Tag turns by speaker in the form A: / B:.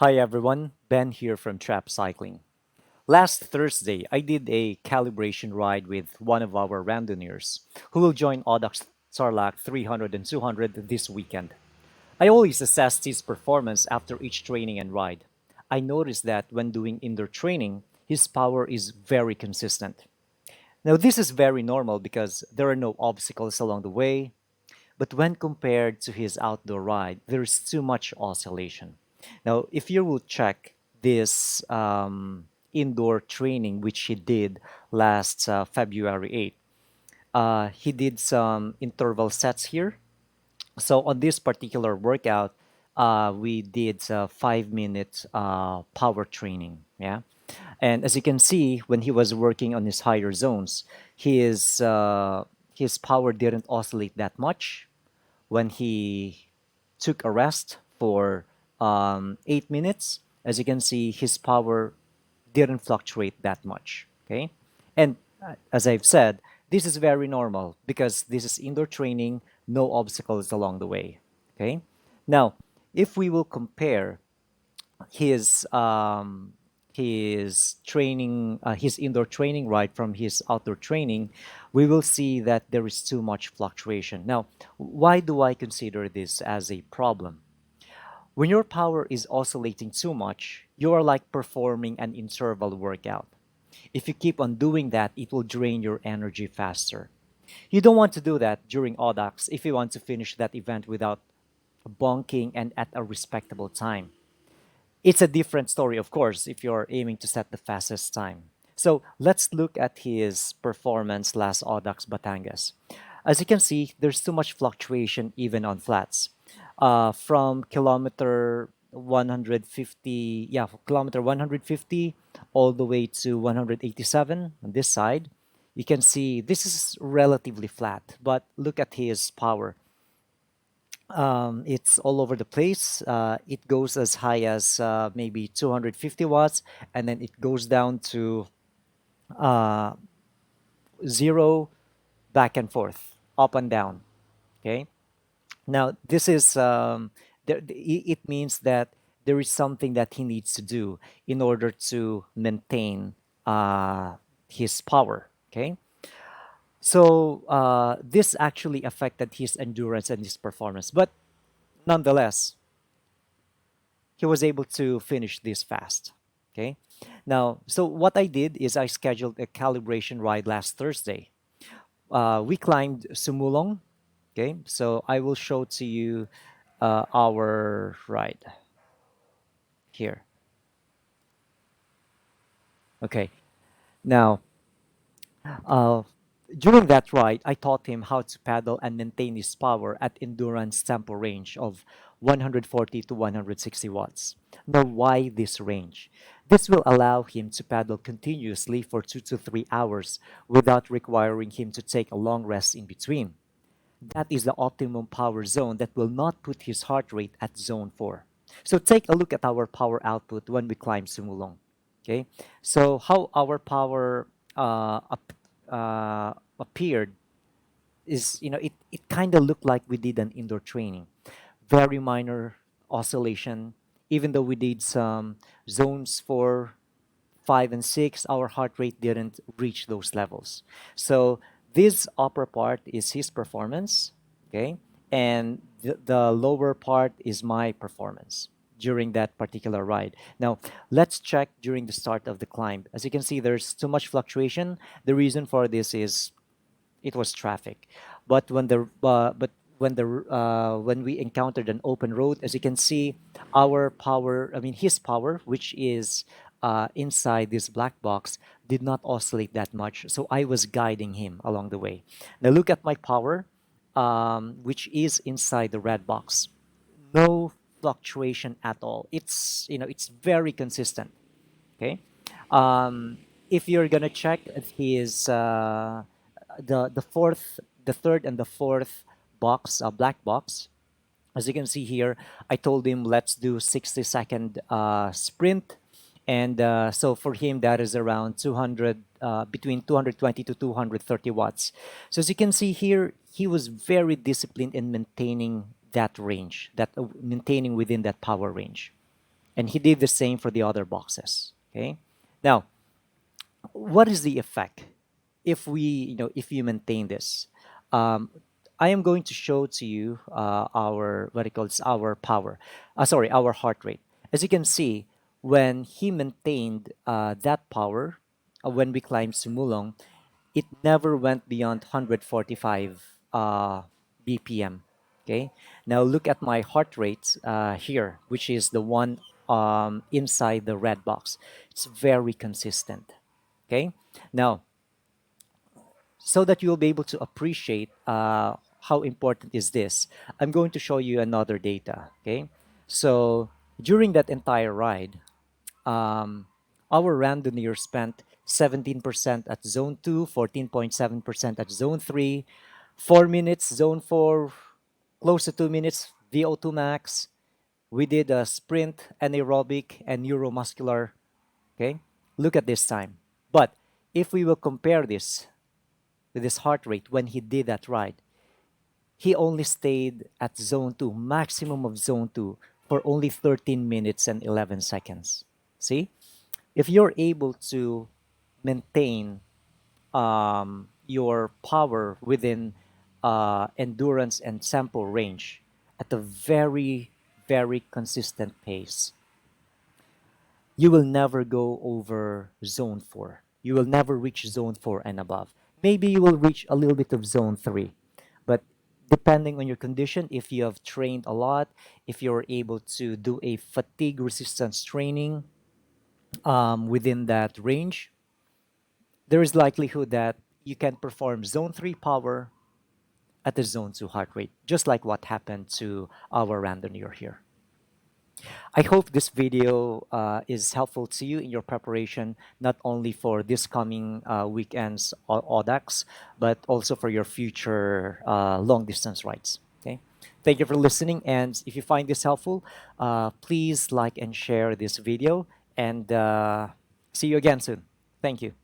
A: Hi everyone, Ben here from Trap Cycling. Last Thursday, I did a calibration ride with one of our randonneurs who will join Audax Sarlacc 300 and 200 this weekend. I always assess his performance after each training and ride. I noticed that when doing indoor training, his power is very consistent. Now, this is very normal because there are no obstacles along the way, but when compared to his outdoor ride, there's too much oscillation. Now, if you will check this indoor training, which he did last February 8th, he did some interval sets here. So on this particular workout, we did 5 minute power training. Yeah. And as you can see, when he was working on his higher zones, his power didn't oscillate that much when he took a rest for 8 minutes. As you can see, his power didn't fluctuate that much. Okay, and as I've said, this is very normal because this is indoor training, no obstacles along the way. Okay, now if we will compare his his indoor training ride from his outdoor training, we will see that there is too much fluctuation. Now, why do I consider this as a problem? When your power is oscillating too much, you are like performing an interval workout. If you keep on doing that, it will drain your energy faster. You don't want to do that during Audax if you want to finish that event without bonking and at a respectable time. It's a different story, of course, if you're aiming to set the fastest time. So let's look at his performance last Audax Batangas. As you can see, there's too much fluctuation even on flats. From kilometer 150, yeah, kilometer 150 all the way to 187 on this side. You can see this is relatively flat, but look at his power. It's all over the place. It goes as high as maybe 250 watts, and then it goes down to uh, zero, back and forth, up and down. Okay. Now this is it means that there is something that he needs to do in order to maintain his power. Okay. So this actually affected his endurance and his performance, but nonetheless, he was able to finish this fast. Okay. Now, so what I did is I scheduled a calibration ride last Thursday. We climbed Sumulong. Okay. So I will show to you our ride here. Okay. Now, uh, during that ride, I taught him how to paddle and maintain his power at endurance tempo range of 140 to 160 watts. Now, why this range? This will allow him to paddle continuously for 2 to 3 hours without requiring him to take a long rest in between. That is the optimum power zone that will not put his heart rate at zone 4. So take a look at our power output when we climb Sumulong. Okay, so how our power appeared is, it kind of looked like we did an indoor training. Very minor oscillation. Even though we did some zones 4, 5, and 6, our heart rate didn't reach those levels. So this upper part is his performance, okay, and the lower part is my performance during that particular ride. Now, let's check during the start of the climb. As you can see, there's too much fluctuation. The reason for this is it was traffic. But when we encountered an open road, as you can see, our power, I mean his power, which is inside this black box, did not oscillate that much. So I was guiding him along the way. Now look at my power, which is inside the red box. No fluctuation at all. It's very consistent. Okay. Um, if you're gonna check his the fourth, the third, and the fourth box, black box. As you can see here, I told him let's do 60-second sprint, and so for him that is around 200, between 220 to 230 watts. So as you can see here, he was very disciplined in maintaining that range, that maintaining within that power range. And he did the same for the other boxes. Okay. Now, what is the effect if we, if you maintain this? Um, I am going to show to you our what it calls our power. Sorry, our heart rate. As you can see, when he maintained that power, when we climbed Sumulong, it never went beyond 145 BPM. Okay. Now look at my heart rate here, which is the one inside the red box. It's very consistent. Okay. Now, so that you'll be able to appreciate how important is this, I'm going to show you another data. Okay. So during that entire ride, um, our randonneur spent 17% at zone 2, 14.7% at zone 3, 4 minutes zone 4, close to 2 minutes VO2 max. We did a sprint, anaerobic, and neuromuscular. Okay, look at this time. But if we will compare this with his heart rate when he did that ride, he only stayed at zone 2, maximum of zone 2, for only 13 minutes and 11 seconds. See? If you're able to maintain your power within endurance and sample range at a very, very consistent pace, you will never go over zone 4. You will never reach zone 4 and above. Maybe you will reach a little bit of zone 3, but depending on your condition, if you have trained a lot, if you're able to do a fatigue resistance training within that range, there is likelihood that you can perform zone 3 power at the zone 2 heart rate, just like what happened to our randonneur here. I hope this video is helpful to you in your preparation, not only for this coming weekend's Audax, but also for your future long distance rides. Okay. Thank you for listening. And if you find this helpful, please like and share this video. And see you again soon. Thank you.